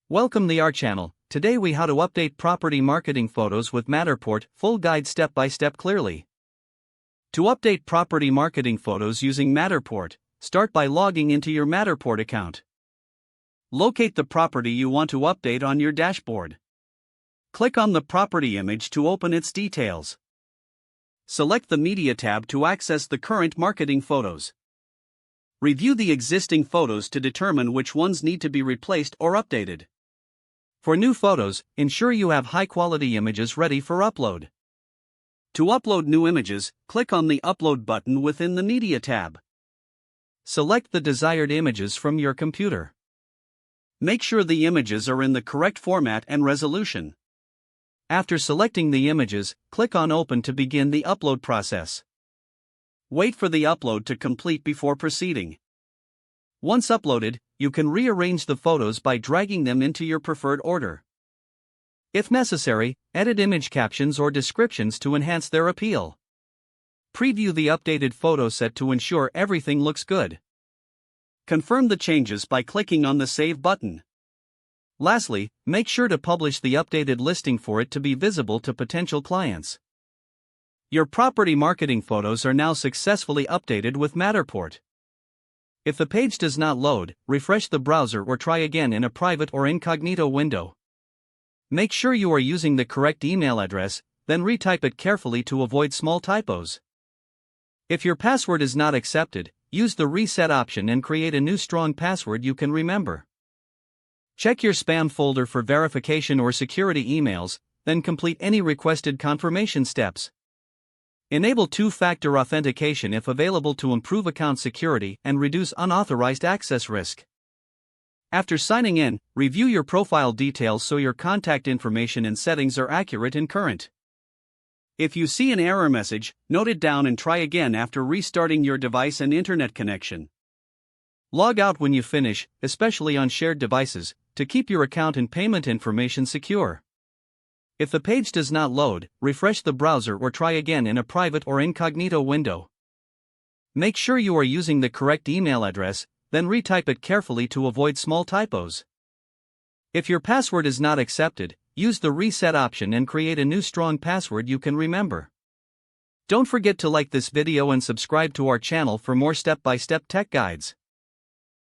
Welcome to our channel. Today we how to update property marketing photos with Matterport, full guide step by step clearly. To update property marketing photos using Matterport, start by logging into your Matterport account. Locate the property you want to update on your dashboard. Click on the property image to open its details. Select the Media tab to access the current marketing photos. Review the existing photos to determine which ones need to be replaced or updated. For new photos, ensure you have high-quality images ready for upload. To upload new images, click on the Upload button within the Media tab. Select the desired images from your computer. Make sure the images are in the correct format and resolution. After selecting the images, click on Open to begin the upload process. Wait for the upload to complete before proceeding. Once uploaded, you can rearrange the photos by dragging them into your preferred order. If necessary, edit image captions or descriptions to enhance their appeal. Preview the updated photo set to ensure everything looks good. Confirm the changes by clicking on the Save button. Lastly, make sure to publish the updated listing for it to be visible to potential clients. Your property marketing photos are now successfully updated with Matterport. If the page does not load, refresh the browser or try again in a private or incognito window. Make sure you are using the correct email address, then retype it carefully to avoid small typos. If your password is not accepted, use the reset option and create a new strong password you can remember. Check your spam folder for verification or security emails, then complete any requested confirmation steps. Enable two-factor authentication if available to improve account security and reduce unauthorized access risk. After signing in, review your profile details so your contact information and settings are accurate and current. If you see an error message, note it down and try again after restarting your device and internet connection. Log out when you finish, especially on shared devices, to keep your account and payment information secure. If the page does not load, refresh the browser or try again in a private or incognito window. Make sure you are using the correct email address, then retype it carefully to avoid small typos. If your password is not accepted, use the reset option and create a new strong password you can remember. Don't forget to like this video and subscribe to our channel for more step-by-step tech guides.